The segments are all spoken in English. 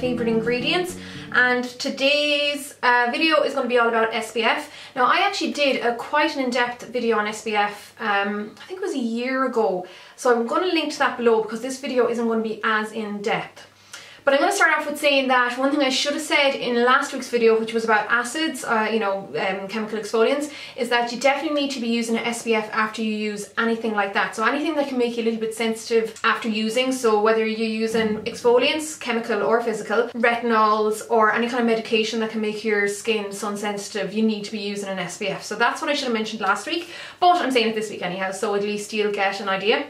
favourite ingredients, and today's video is going to be all about SPF. Now I actually did quite an in-depth video on SPF, I think it was a year ago, so I'm going to link to that below because this video isn't going to be as in-depth. But I'm going to start off with saying that one thing I should have said in last week's video, which was about acids, chemical exfoliants, is that you definitely need to be using an SPF after you use anything like that. So anything that can make you a little bit sensitive after using, so whether you're using exfoliants, chemical or physical, retinols, or any kind of medication that can make your skin sun sensitive, you need to be using an SPF. So that's what I should have mentioned last week, but I'm saying it this week anyhow, so at least you'll get an idea.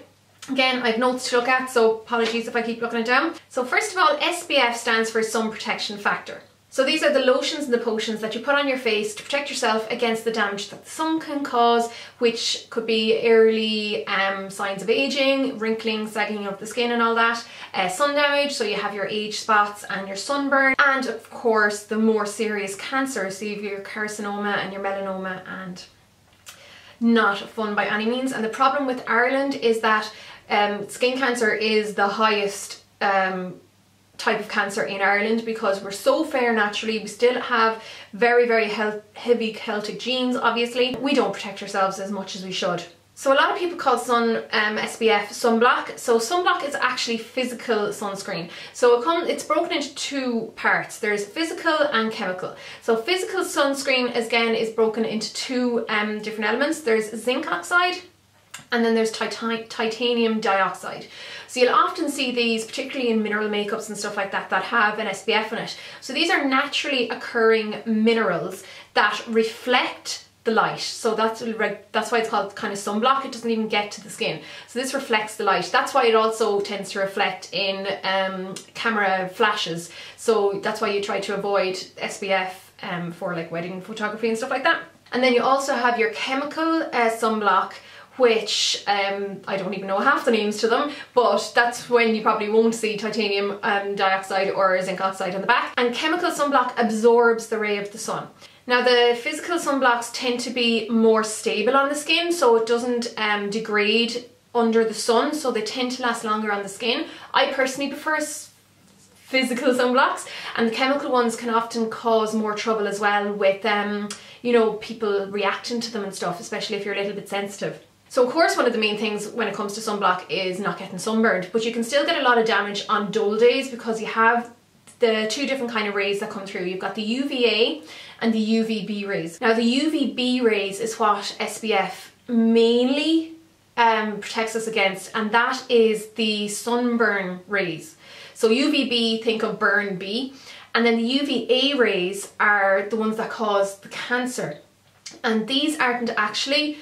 Again, I have notes to look at, so apologies if I keep looking it down. So first of all, SPF stands for Sun Protection Factor. So these are the lotions and the potions that you put on your face to protect yourself against the damage that the sun can cause, which could be early signs of aging, wrinkling, sagging of the skin and all that, sun damage, so you have your age spots and your sunburn, and of course the more serious cancer, so you have your carcinoma and your melanoma, and not fun by any means. And the problem with Ireland is that skin cancer is the highest type of cancer in Ireland because we're so fair naturally. We still have very, very heavy Celtic genes, obviously. We don't protect ourselves as much as we should. So a lot of people call SPF sunblock. So sunblock is actually physical sunscreen. So it's broken into two parts. There's physical and chemical. So physical sunscreen again is broken into two different elements. There's zinc oxide and then there's titanium dioxide. So you'll often see these, particularly in mineral makeups and stuff like that, that have an SPF in it. So these are naturally occurring minerals that reflect the light, so that's why it's called kind of sunblock. It doesn't even get to the skin, so this reflects the light. That's why it also tends to reflect in camera flashes, so that's why you try to avoid SPF for like wedding photography and stuff like that. And then you also have your chemical sunblock, which I don't even know half the names to them, but that's when you probably won't see titanium dioxide or zinc oxide on the back. And chemical sunblock absorbs the ray of the sun. Now the physical sunblocks tend to be more stable on the skin, so it doesn't degrade under the sun, so they tend to last longer on the skin. I personally prefer physical sunblocks, and the chemical ones can often cause more trouble as well with people reacting to them and stuff, especially if you're a little bit sensitive. So of course one of the main things when it comes to sunblock is not getting sunburned, but you can still get a lot of damage on dull days because you have the two different kind of rays that come through. You've got the UVA and the UVB rays. Now the UVB rays is what SPF mainly protects us against, and that is the sunburn rays. So UVB, think of burn B, and then the UVA rays are the ones that cause the cancer, and these aren't actually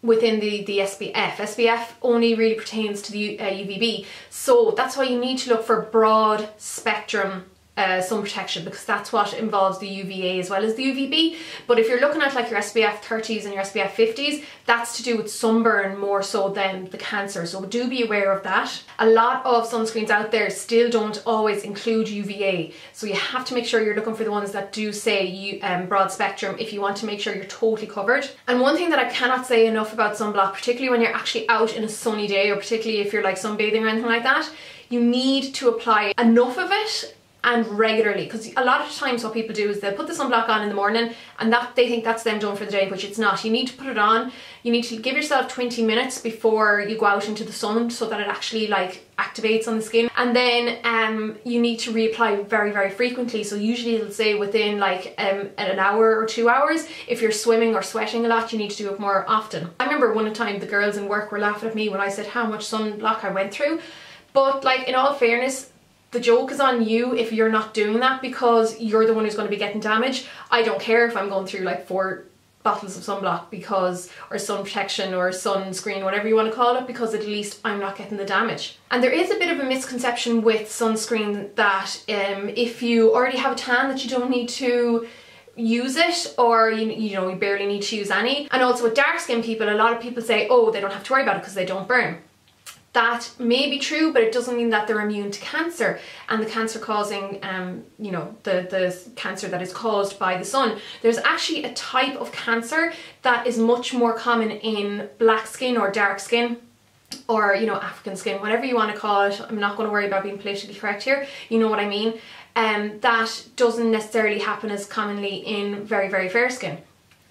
within the SPF. SPF only really pertains to the UVB, so that's why you need to look for broad spectrum sun protection, because that's what involves the UVA as well as the UVB. But if you're looking at like your SPF 30s and your SPF 50s, that's to do with sunburn more so than the cancer, so do be aware of that. A lot of sunscreens out there still don't always include UVA, so you have to make sure you're looking for the ones that do say broad spectrum if you want to make sure you're totally covered. And one thing that I cannot say enough about sunblock, particularly when you're actually out in a sunny day, or particularly if you're like sunbathing or anything like that, you need to apply enough of it and regularly, because a lot of times what people do is they'll put the sunblock on in the morning and that they think that's them done for the day, which it's not. You need to put it on, you need to give yourself 20 minutes before you go out into the sun so that it actually like activates on the skin, and then you need to reapply very, very frequently. So usually it'll say within like an hour or 2 hours. If you're swimming or sweating a lot, you need to do it more often. I remember one time the girls in work were laughing at me when I said how much sunblock I went through, but like in all fairness, the joke is on you if you're not doing that, because you're the one who's going to be getting damage. I don't care if I'm going through like 4 bottles of sunblock or sun protection or sunscreen, whatever you want to call it, because at least I'm not getting the damage. And there is a bit of a misconception with sunscreen that if you already have a tan that you don't need to use it, or you barely need to use any. And also with dark skin people, a lot of people say, oh, they don't have to worry about it because they don't burn. That may be true, but it doesn't mean that they're immune to cancer, and the cancer causing, the cancer that is caused by the sun. There's actually a type of cancer that is much more common in black skin or dark skin, or, you know, African skin, whatever you want to call it. I'm not going to worry about being politically correct here, you know what I mean. That doesn't necessarily happen as commonly in very, very fair skin.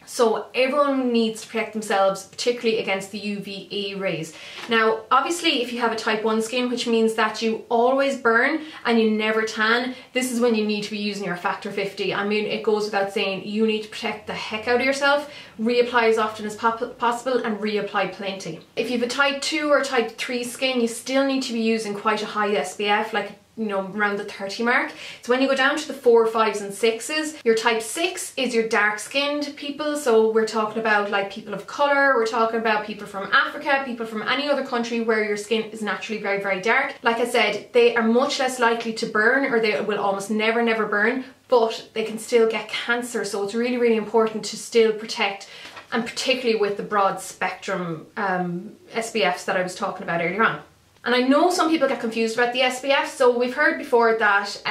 So everyone needs to protect themselves, particularly against the UVA rays. Now, obviously, if you have a type 1 skin, which means that you always burn and you never tan, this is when you need to be using your factor 50. I mean, it goes without saying, you need to protect the heck out of yourself, reapply as often as possible, and reapply plenty. If you have a type 2 or type 3 skin, you still need to be using quite a high SPF, like, you know, around the 30 mark. So when you go down to the 4, 5s and 6s, your type 6 is your dark skinned people. So we're talking about like people of colour, we're talking about people from Africa, people from any other country where your skin is naturally very, very dark. Like I said, they are much less likely to burn, or they will almost never burn, but they can still get cancer. So it's really, really important to still protect, and particularly with the broad spectrum SPFs that I was talking about earlier on. And I know some people get confused about the SPF. So we've heard before that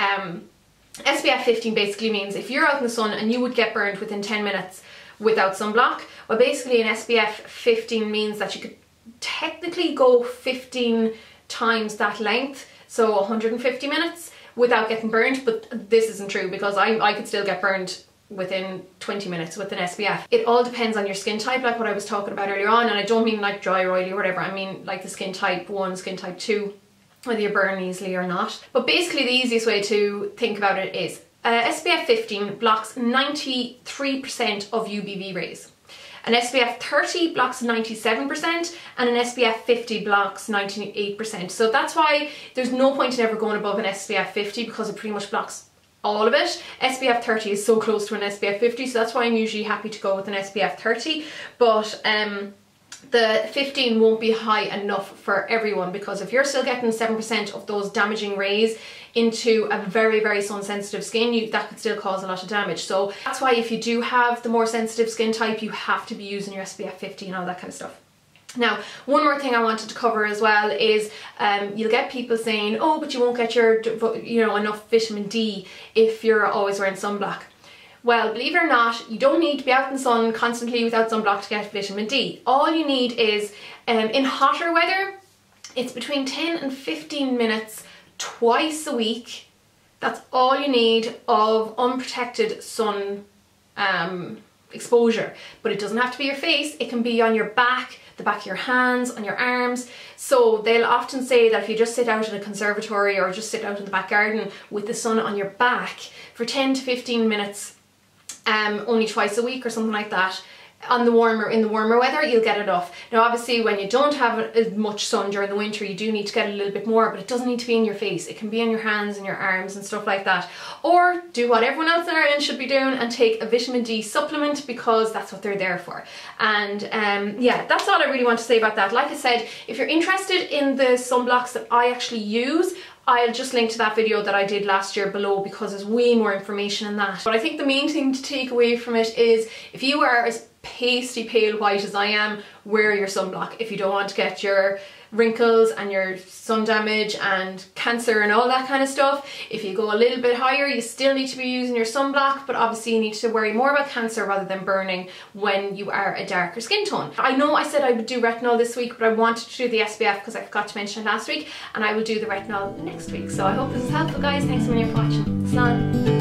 SPF 15 basically means if you're out in the sun and you would get burned within 10 minutes without sunblock, well, basically an SPF 15 means that you could technically go 15 times that length, so 150 minutes without getting burned. But this isn't true, because I could still get burned within 20 minutes with an SPF. It all depends on your skin type, like what I was talking about earlier on, and I don't mean like dry or oily or whatever, I mean like the skin type 1, skin type 2, whether you burn easily or not. But basically the easiest way to think about it is SPF 15 blocks 93% of UVB rays. An SPF 30 blocks 97%, and an SPF 50 blocks 98%. So that's why there's no point in ever going above an SPF 50, because it pretty much blocks all of it. SPF 30 is so close to an SPF 50, so that's why I'm usually happy to go with an SPF 30, but the 15 won't be high enough for everyone, because if you're still getting 7% of those damaging rays into a very, very sun sensitive skin, that could still cause a lot of damage. So that's why if you do have the more sensitive skin type, you have to be using your SPF 50 and all that kind of stuff. Now, one more thing I wanted to cover as well is you'll get people saying, oh, but you won't get your, you know, enough vitamin D if you're always wearing sunblock. Well, believe it or not, you don't need to be out in the sun constantly without sunblock to get vitamin D. All you need is, in hotter weather, it's between 10 and 15 minutes twice a week. That's all you need of unprotected sun exposure. But it doesn't have to be your face, it can be on your back, the back of your hands, on your arms. So they'll often say that if you just sit out in a conservatory or just sit out in the back garden with the sun on your back for 10 to 15 minutes, only twice a week or something like that, in the warmer weather, you'll get enough. Now obviously when you don't have as much sun during the winter, you do need to get a little bit more, but it doesn't need to be in your face. It can be on your hands and your arms and stuff like that. Or do what everyone else in Ireland should be doing and take a vitamin D supplement, because that's what they're there for. And yeah, that's all I really want to say about that. Like I said, if you're interested in the sunblocks that I actually use, I'll just link to that video that I did last year below, because there's way more information in that. But I think the main thing to take away from it is, if you are as pasty pale white as I am, wear your sunblock if you don't want to get your wrinkles and your sun damage and cancer and all that kind of stuff. If you go a little bit higher, you still need to be using your sunblock, but obviously you need to worry more about cancer rather than burning when you are a darker skin tone. I know I said I would do retinol this week, but I wanted to do the SPF because I forgot to mention it last week, and I will do the retinol next week. So I hope this is helpful, guys. Thanks so much for watching. Slán.